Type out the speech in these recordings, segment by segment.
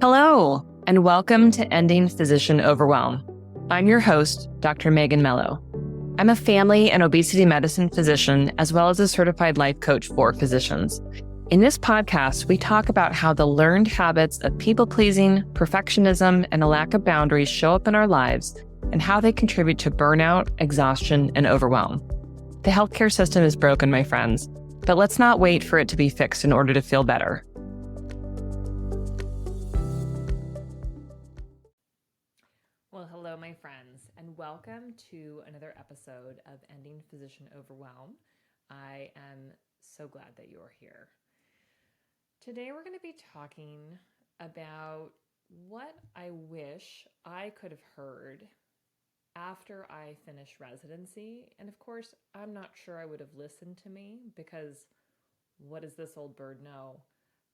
Hello, and welcome to Ending Physician Overwhelm. I'm your host, Dr. Megan Mello. I'm a family and obesity medicine physician, as well as a certified life coach for physicians. In this podcast, we talk about how the learned habits of people-pleasing, perfectionism, and a lack of boundaries show up in our lives and how they contribute to burnout, exhaustion, and overwhelm. The healthcare system is broken, my friends, but let's not wait for it to be fixed in order to feel better. Well, hello, my friends, and welcome to another episode of Ending Physician Overwhelm. I am so glad that you're here. Today, we're going to be talking about what I wish I could have heard after I finished residency. And of course, I'm not sure I would have listened to me because what does this old bird know?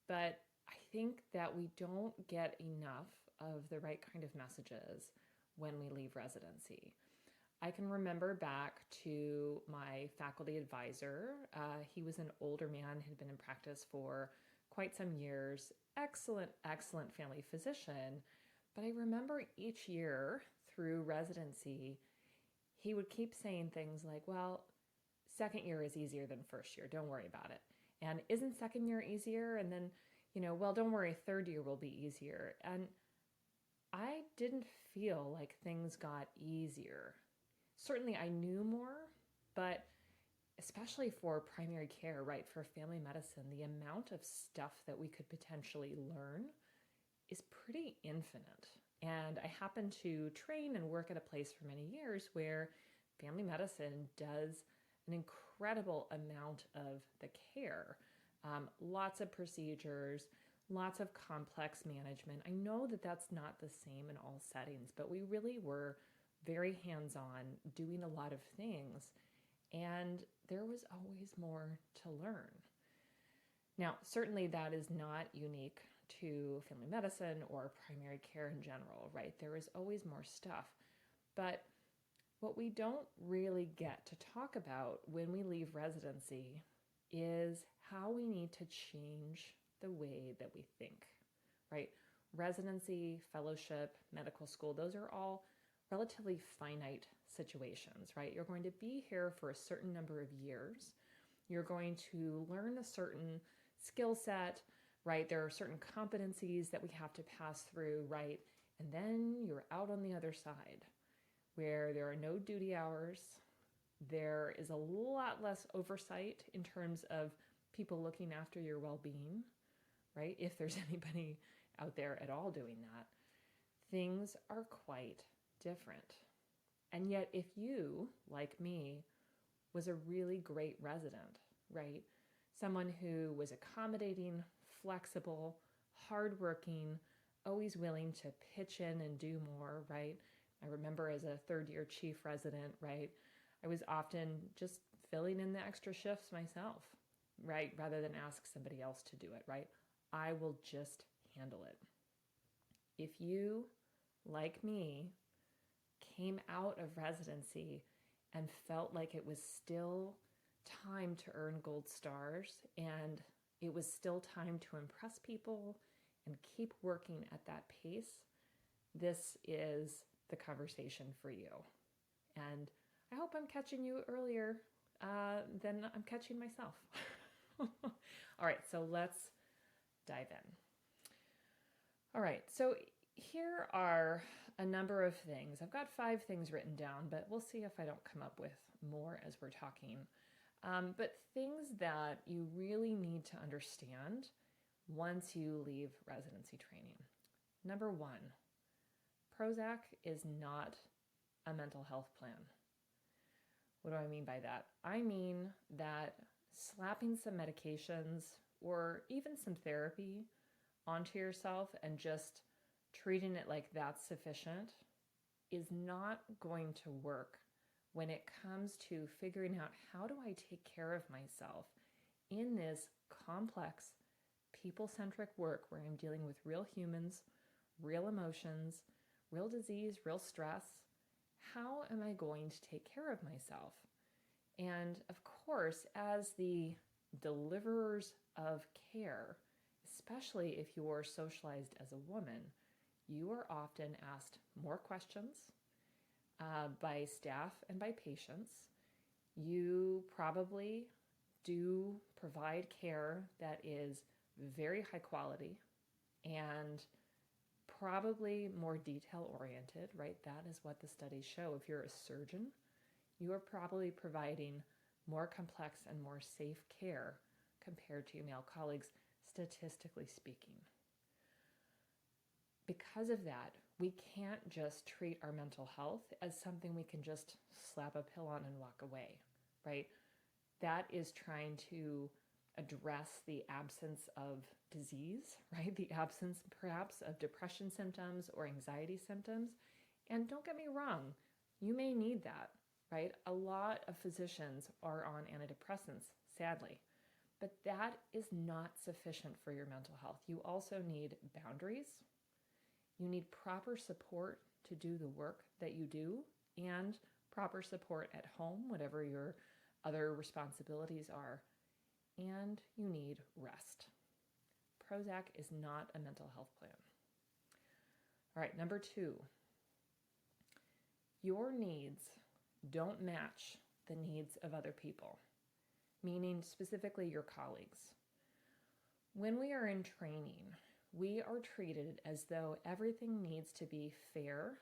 But I think that we don't get enough of the right kind of messages when we leave residency. I can remember back to my faculty advisor. He was an older man, had been in practice for quite some years. Excellent family physician. But I remember each year through residency, he would keep saying things like, well, second year is easier than first year. Don't worry about it. And isn't second year easier? And then, well, don't worry, third year will be easier. And I didn't feel like things got easier. Certainly I knew more, but especially for primary care, right, for family medicine, the amount of stuff that we could potentially learn is pretty infinite. And I happen to train and work at a place for many years where family medicine does an incredible amount of the care. Lots of procedures, lots of complex management. I know that that's not the same in all settings, but we really were very hands-on, doing a lot of things, and there was always more to learn. Now, certainly that is not unique to family medicine or primary care in general, right? There is always more stuff. But what we don't really get to talk about when we leave residency is how we need to change the way that we think, right? Residency, fellowship, medical school, those are all relatively finite situations, right? You're going to be here for a certain number of years. You're going to learn a certain skill set, right? There are certain competencies that we have to pass through, right? And then you're out on the other side where there are no duty hours. There is a lot less oversight in terms of people looking after your well-being, right? If there's anybody out there at all doing that, things are quite different. And yet, if you, like me, was a really great resident, right? Someone who was accommodating, flexible, hardworking, always willing to pitch in and do more, right? I remember as a third-year chief resident, right? I was often just filling in the extra shifts myself, right? Rather than ask somebody else to do it, right? I will just handle it. If you, like me, came out of residency and felt like it was still time to earn gold stars and it was still time to impress people and keep working at that pace, this is the conversation for you. And I hope I'm catching you earlier than I'm catching myself. All right, so let's dive in. All right, so here are a number of things. I've got 5 things written down, but we'll see if I don't come up with more as we're talking. But things that you really need to understand once you leave residency training. Number 1, Prozac is not a mental health plan. What do I mean by that? I mean that slapping some medications or even some therapy onto yourself and just treating it like that's sufficient is not going to work when it comes to figuring out how do I take care of myself in this complex, people-centric work where I'm dealing with real humans, real emotions, real disease, real stress. How am I going to take care of myself? And of course, as the deliverers of care, especially if you're socialized as a woman, you are often asked more questions by staff and by patients. You probably do provide care that is very high quality and probably more detail oriented, right? That is what the studies show. If you're a surgeon, you are probably providing more complex and more safe care compared to your male colleagues, statistically speaking. Because of that, we can't just treat our mental health as something we can just slap a pill on and walk away, right? That is trying to address the absence of disease, right? The absence perhaps of depression symptoms or anxiety symptoms. And don't get me wrong, you may need that, right? A lot of physicians are on antidepressants, sadly, but that is not sufficient for your mental health. You also need boundaries. You need proper support to do the work that you do and proper support at home, whatever your other responsibilities are. And you need rest. Prozac is not a mental health plan. All right, number 2. Your needs don't match the needs of other people, meaning specifically your colleagues. When we are in training, we are treated as though everything needs to be fair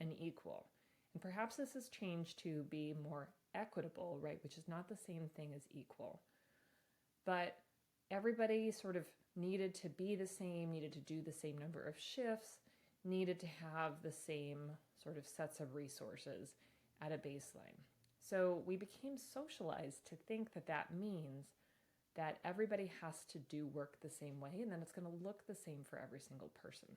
and equal. And perhaps this has changed to be more equitable, right? Which is not the same thing as equal. But everybody sort of needed to be the same, needed to do the same number of shifts, needed to have the same sort of sets of resources at a baseline. So we became socialized to think that that means that everybody has to do work the same way and then it's going to look the same for every single person.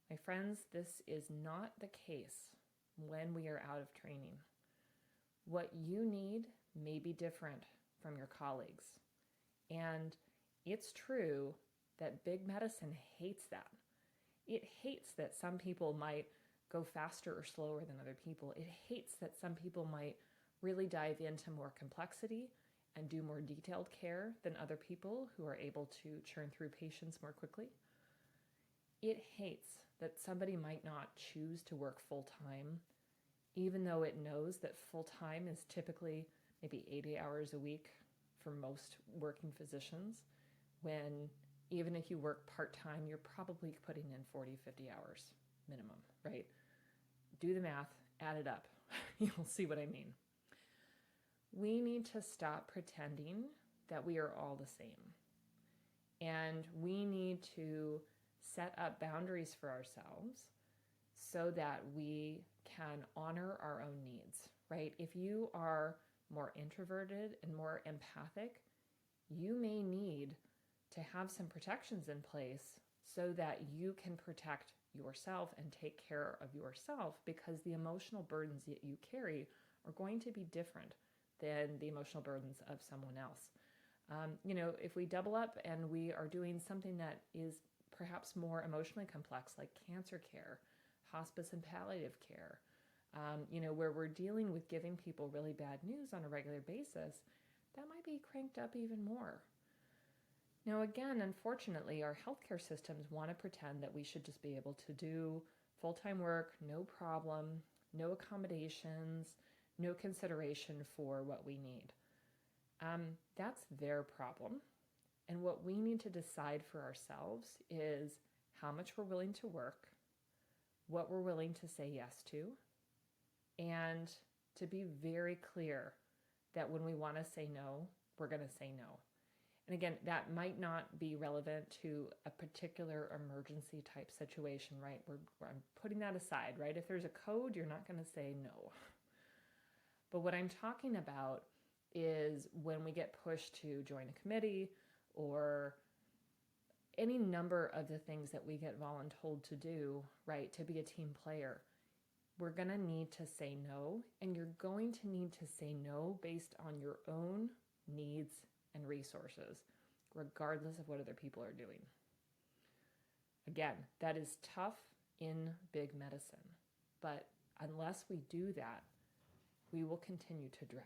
My friends, this is not the case when we are out of training. What you need may be different from your colleagues. And it's true that big medicine hates that. It hates that some people might go faster or slower than other people. It hates that some people might really dive into more complexity and do more detailed care than other people who are able to churn through patients more quickly. It hates that somebody might not choose to work full-time, even though it knows that full-time is typically maybe 80 hours a week for most working physicians, when even if you work part-time, you're probably putting in 40, 50 hours minimum, right? Do the math, add it up. You'll see what I mean. We need to stop pretending that we are all the same. And we need to set up boundaries for ourselves so that we can honor our own needs, right? If you are more introverted and more empathic, you may need to have some protections in place so that you can protect yourself and take care of yourself, because the emotional burdens that you carry are going to be different than the emotional burdens of someone else. If we double up and we are doing something that is perhaps more emotionally complex, like cancer care, hospice and palliative care, where we're dealing with giving people really bad news on a regular basis, that might be cranked up even more. Now, again, unfortunately, our healthcare systems want to pretend that we should just be able to do full-time work, no problem, no accommodations, no consideration for what we need. That's their problem. And what we need to decide for ourselves is how much we're willing to work, what we're willing to say yes to, and to be very clear that when we want to say no, we're going to say no. And again, that might not be relevant to a particular emergency type situation, right? I'm putting that aside, right? If there's a code, you're not going to say no. But what I'm talking about is when we get pushed to join a committee or any number of the things that we get voluntold to do, right, to be a team player, we're going to need to say no, and you're going to need to say no based on your own needs and resources, regardless of what other people are doing. Again, that is tough in big medicine, but unless we do that, we will continue to drown.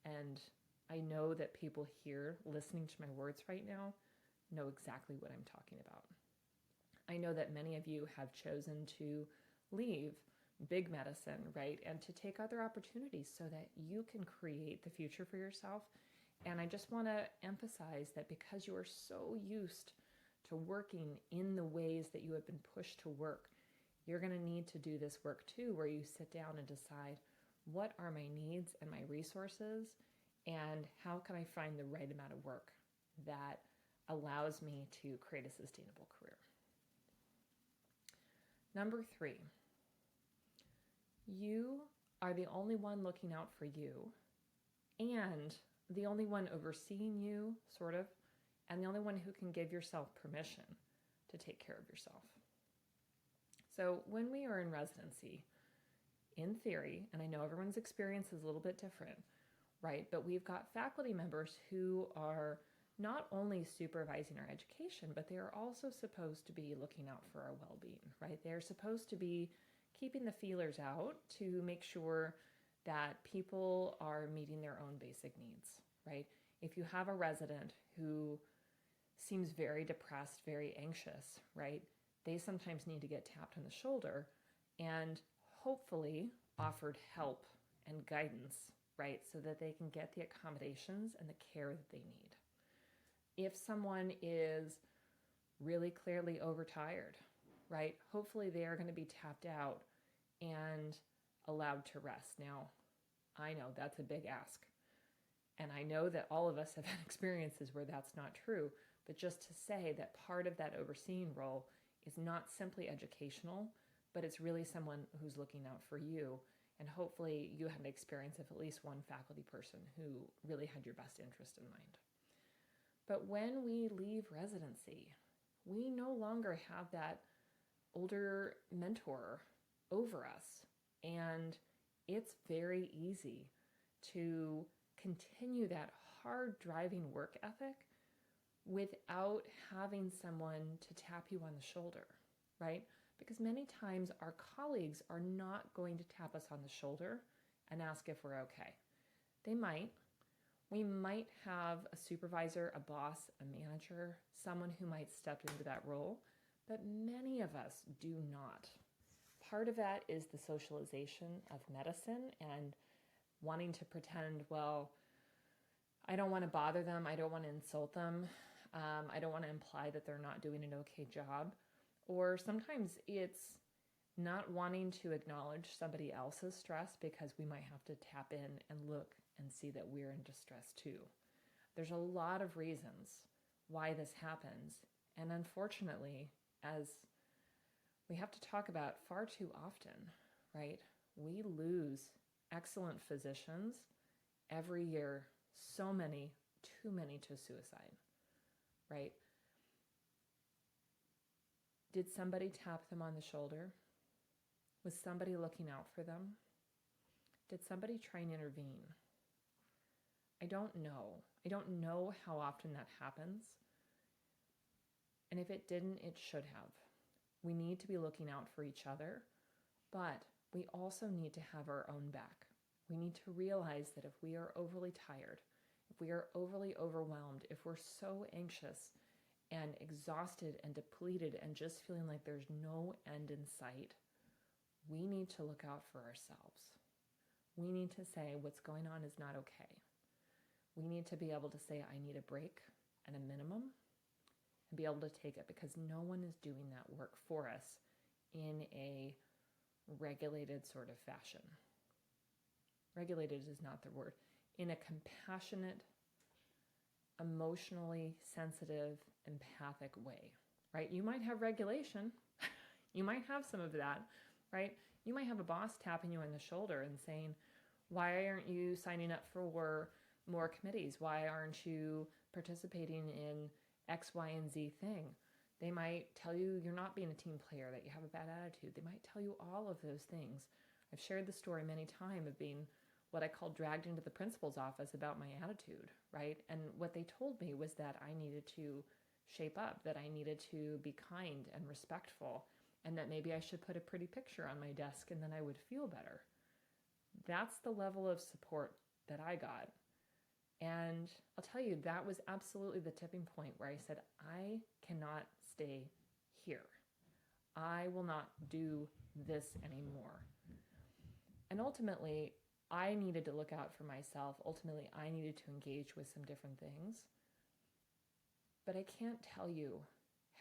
And I know that people here listening to my words right now know exactly what I'm talking about. I know that many of you have chosen to leave big medicine, right? And to take other opportunities so that you can create the future for yourself. And I just want to emphasize that because you are so used to working in the ways that you have been pushed to work, you're going to need to do this work too, where you sit down and decide, what are my needs and my resources, and how can I find the right amount of work that allows me to create a sustainable career. Number 3, you are the only one looking out for you, and the only one overseeing you, sort of, and the only one who can give yourself permission to take care of yourself. So when we are in residency, in theory, and I know everyone's experience is a little bit different, right? But we've got faculty members who are not only supervising our education, but they are also supposed to be looking out for our well-being, right? They're supposed to be keeping the feelers out to make sure that people are meeting their own basic needs, right? If you have a resident who seems very depressed, very anxious, right? They sometimes need to get tapped on the shoulder and hopefully offered help and guidance, right? So that they can get the accommodations and the care that they need. If someone is really clearly overtired, right? Hopefully they are going to be tapped out and allowed to rest. Now, I know that's a big ask. And I know that all of us have had experiences where that's not true. But just to say that part of that overseeing role is not simply educational, but it's really someone who's looking out for you. And hopefully you had an experience of at least one faculty person who really had your best interest in mind. But when we leave residency, we no longer have that older mentor over us. And it's very easy to continue that hard driving work ethic without having someone to tap you on the shoulder, right? Because many times our colleagues are not going to tap us on the shoulder and ask if we're okay. They might. We might have a supervisor, a boss, a manager, someone who might step into that role, but many of us do not. Part of that is the socialization of medicine and wanting to pretend, well, I don't want to bother them. I don't want to insult them. I don't want to imply that they're not doing an okay job. Or sometimes it's not wanting to acknowledge somebody else's stress because we might have to tap in and look and see that we're in distress too. There's a lot of reasons why this happens. And unfortunately, as we have to talk about far too often, right? We lose excellent physicians every year. So many, too many to suicide, right? Did somebody tap them on the shoulder? Was somebody looking out for them? Did somebody try and intervene? I don't know. I don't know how often that happens. And if it didn't, it should have. We need to be looking out for each other, but we also need to have our own back. We need to realize that if we are overly tired, if we are overly overwhelmed, if we're so anxious and exhausted and depleted and just feeling like there's no end in sight, we need to look out for ourselves. We need to say what's going on is not okay. We need to be able to say, I need a break and a minimum, and be able to take it, because no one is doing that work for us in a regulated sort of fashion. Regulated is not the word. In a compassionate, emotionally sensitive, empathic way, right? You might have regulation. You might have some of that, right? You might have a boss tapping you on the shoulder and saying, why aren't you signing up for more committees? Why aren't you participating in X, Y, and Z thing? They might tell you you're not being a team player, that you have a bad attitude. They might tell you all of those things. I've shared the story many times of being what I call dragged into the principal's office about my attitude, right? And what they told me was that I needed to shape up, that I needed to be kind and respectful, and that maybe I should put a pretty picture on my desk and then I would feel better. That's the level of support that I got. And I'll tell you, that was absolutely the tipping point where I said, I cannot stay here. I will not do this anymore. And ultimately, I needed to look out for myself. Ultimately, I needed to engage with some different things. But I can't tell you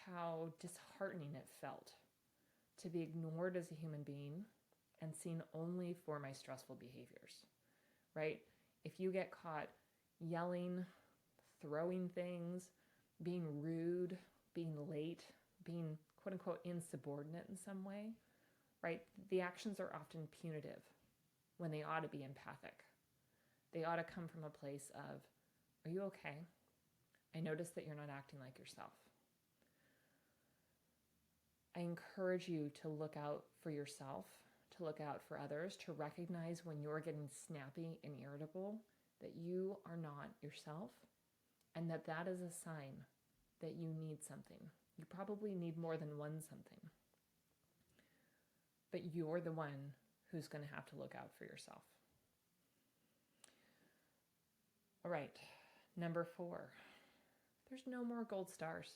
how disheartening it felt to be ignored as a human being and seen only for my stressful behaviors, right? If you get caught yelling, throwing things, being rude, being late, being quote unquote insubordinate in some way, right? The actions are often punitive when they ought to be empathic. They ought to come from a place of, are you okay? I notice that you're not acting like yourself. I encourage you to look out for yourself, to look out for others, to recognize when you're getting snappy and irritable that you are not yourself, and that that is a sign that you need something. You probably need more than one something, but you're the one who's going to have to look out for yourself. All right, number 4, there's no more gold stars.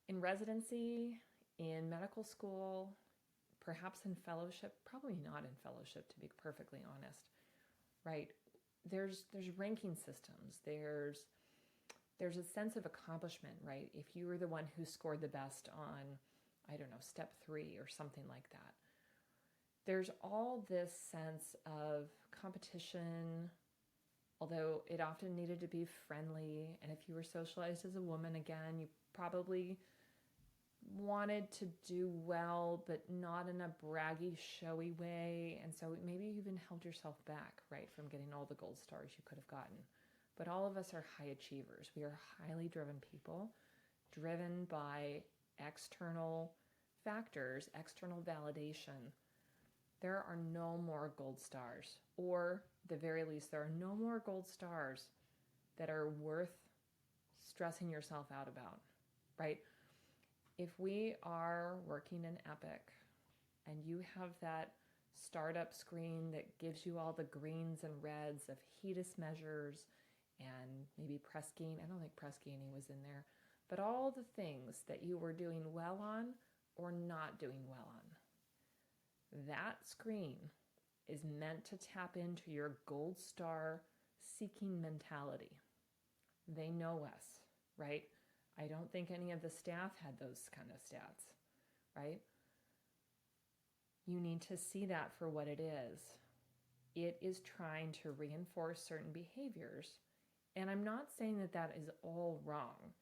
In residency, in medical school, perhaps in fellowship, probably not in fellowship, to be perfectly honest, right? There's ranking systems. There's a sense of accomplishment, right? If you were the one who scored the best on, I don't know, step 3 or something like that. There's all this sense of competition, although it often needed to be friendly. And if you were socialized as a woman, again, you probably wanted to do well, but not in a braggy, showy way. And so maybe you even held yourself back, right, from getting all the gold stars you could have gotten. But all of us are high achievers. We are highly driven people, driven by external factors, external validation. There are no more gold stars, or at the very least, there are no more gold stars that are worth stressing yourself out about, right? If we are working in Epic and you have that startup screen that gives you all the greens and reds of HEDIS measures and maybe Press-Ganey, I don't think Press-Ganey was in there, but all the things that you were doing well on or not doing well on, that screen is meant to tap into your gold star seeking mentality. They know us, right? I don't think any of the staff had those kind of stats, right? You need to see that for what it is. It is trying to reinforce certain behaviors. And I'm not saying that that is all wrong.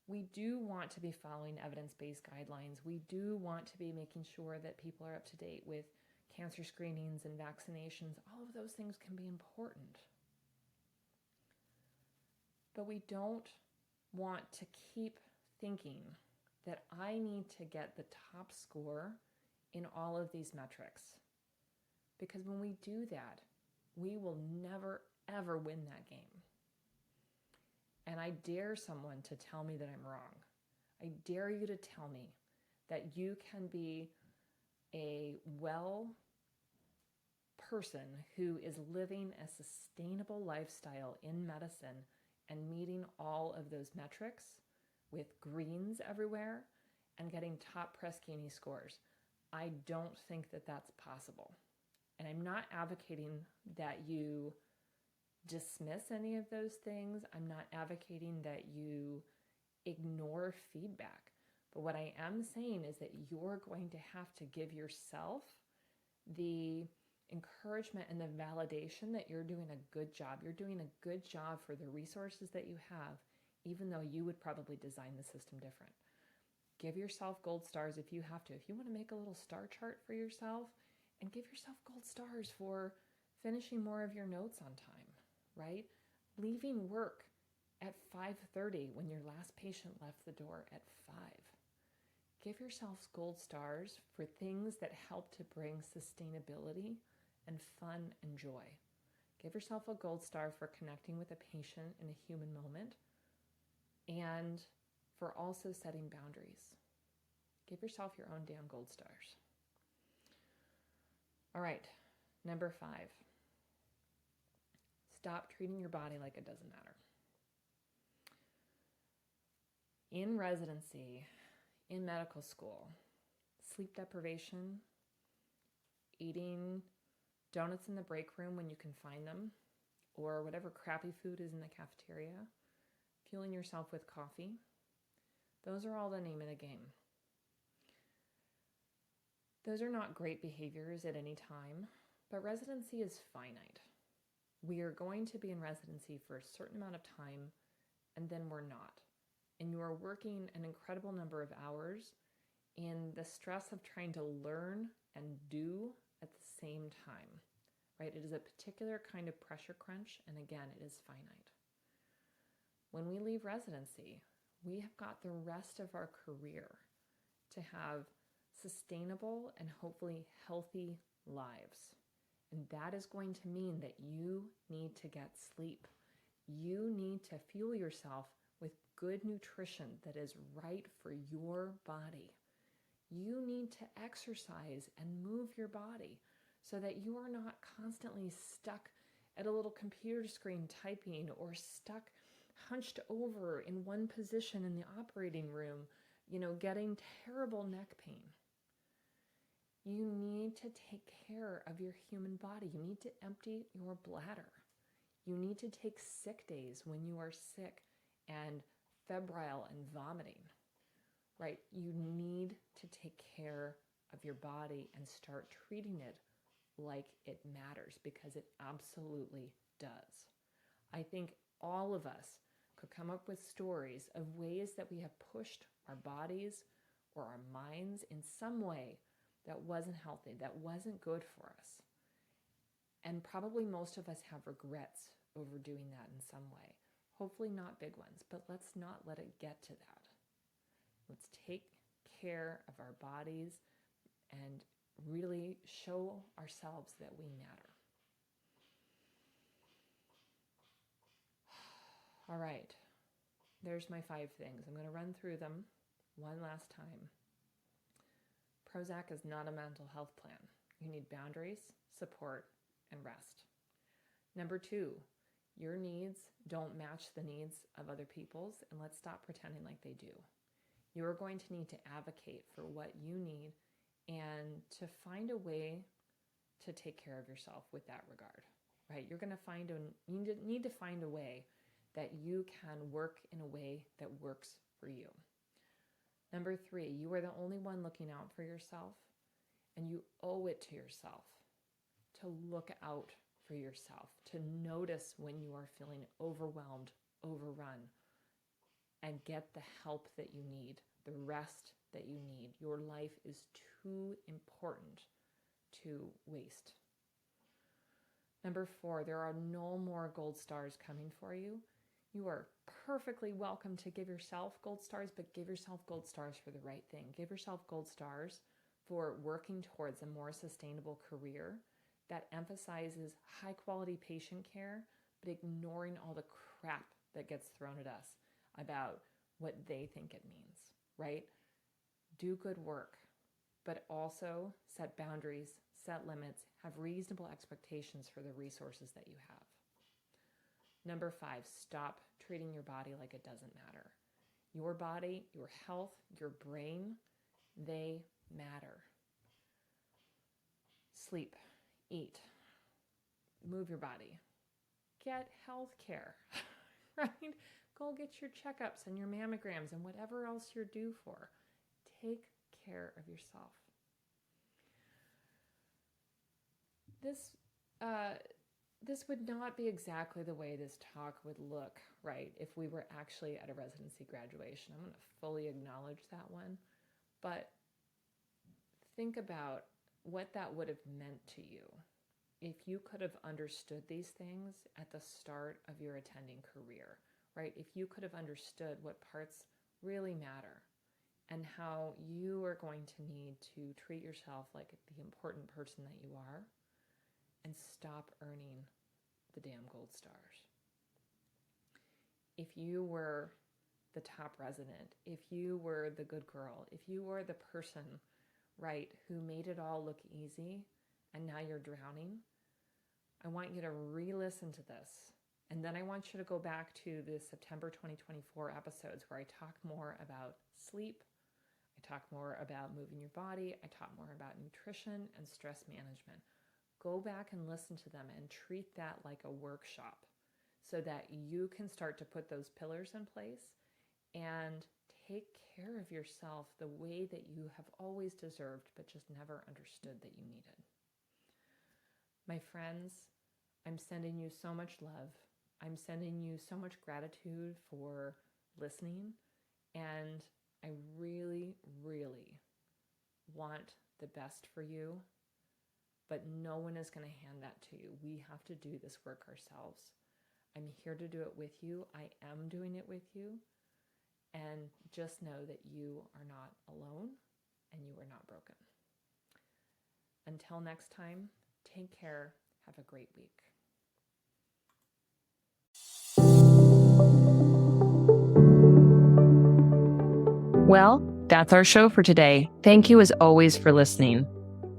We do want to be following evidence-based guidelines. We do want to be making sure that people are up to date with cancer screenings and vaccinations. All of those things can be important. But we don't want to keep thinking that I need to get the top score in all of these metrics. Because when we do that, we will never, ever win that game. And I dare someone to tell me that I'm wrong. I dare you to tell me that you can be a well person who is living a sustainable lifestyle in medicine and meeting all of those metrics with greens everywhere and getting top Press-Ganey scores. I don't think that that's possible. And I'm not advocating that you dismiss any of those things. I'm not advocating that you ignore feedback. But what I am saying is that you're going to have to give yourself the encouragement and the validation that you're doing a good job. You're doing a good job for the resources that you have, even though you would probably design the system different. Give yourself gold stars if you have to. If you want to make a little star chart for yourself, and give yourself gold stars for finishing more of your notes on time, right? Leaving work at 5:30 when your last patient left the door at 5. Give yourselves gold stars for things that help to bring sustainability and fun and joy. Give yourself a gold star for connecting with a patient in a human moment and for also setting boundaries. Give yourself your own damn gold stars. All right, number 5. stop treating your body like it doesn't matter. In residency, in medical school, sleep deprivation, eating donuts in the break room when you can find them, or whatever crappy food is in the cafeteria, fueling yourself with coffee, those are all the name of the game. Those are not great behaviors at any time, but residency is finite. We are going to be in residency for a certain amount of time, and then we're not. And you are working an incredible number of hours in the stress of trying to learn and do at the same time, right? It is a particular kind of pressure crunch, and again, it is finite. When we leave residency, we have got the rest of our career to have sustainable and hopefully healthy lives. And that is going to mean that you need to get sleep. You need to fuel yourself with good nutrition that is right for your body. You need to exercise and move your body so that you are not constantly stuck at a little computer screen typing, or stuck hunched over in one position in the operating room, getting terrible neck pain. You need to take care of your human body. You need to empty your bladder. You need to take sick days when you are sick and febrile and vomiting, right? You need to take care of your body and start treating it like it matters, because it absolutely does. I think all of us could come up with stories of ways that we have pushed our bodies or our minds in some way that wasn't healthy, that wasn't good for us. And probably most of us have regrets over doing that in some way. Hopefully not big ones, but let's not let it get to that. Let's take care of our bodies and really show ourselves that we matter. All right, there's my 5 things. I'm going to run through them one last time. Prozac is not a mental health plan. You need boundaries, support, and rest. Number 2, your needs don't match the needs of other people's, and let's stop pretending like they do. You're going to need to advocate for what you need and to find a way to take care of yourself with that regard, right? You need to find a way that you can work in a way that works for you. Number 3, you are the only one looking out for yourself, and you owe it to yourself to look out for yourself, to notice when you are feeling overwhelmed, overrun, and get the help that you need, the rest that you need. Your life is too important to waste. Number 4, there are no more gold stars coming for you. You are perfectly welcome to give yourself gold stars, but give yourself gold stars for the right thing. Give yourself gold stars for working towards a more sustainable career that emphasizes high quality patient care, but ignoring all the crap that gets thrown at us about what they think it means, right? Do good work, but also set boundaries, set limits, have reasonable expectations for the resources that you have. Number 5, stop treating your body like it doesn't matter. Your body, your health, your brain, they matter. Sleep, eat, move your body, get health care, right? Go get your checkups and your mammograms and whatever else you're due for. Take care of yourself. This would not be exactly the way this talk would look, right, if we were actually at a residency graduation. I'm going to fully acknowledge that one. But think about what that would have meant to you if you could have understood these things at the start of your attending career, right? If you could have understood what parts really matter and how you are going to need to treat yourself like the important person that you are, and stop earning the damn gold stars. If you were the top resident, if you were the good girl, if you were the person, right, who made it all look easy and now you're drowning, I want you to re-listen to this. And then I want you to go back to the September 2024 episodes where I talk more about sleep. I talk more about moving your body. I talk more about nutrition and stress management. Go back and listen to them and treat that like a workshop so that you can start to put those pillars in place and take care of yourself the way that you have always deserved, but just never understood that you needed. My friends, I'm sending you so much love. I'm sending you so much gratitude for listening. And I really, really want the best for you, but no one is going to hand that to you. We have to do this work ourselves. I'm here to do it with you. I am doing it with you. And just know that you are not alone and you are not broken. Until next time, take care. Have a great week. Well, that's our show for today. Thank you as always for listening.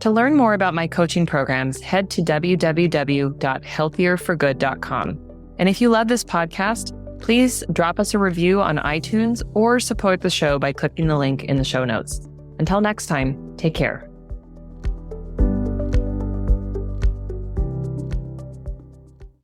To learn more about my coaching programs, head to www.healthierforgood.com. And if you love this podcast, please drop us a review on iTunes or support the show by clicking the link in the show notes. Until next time, take care.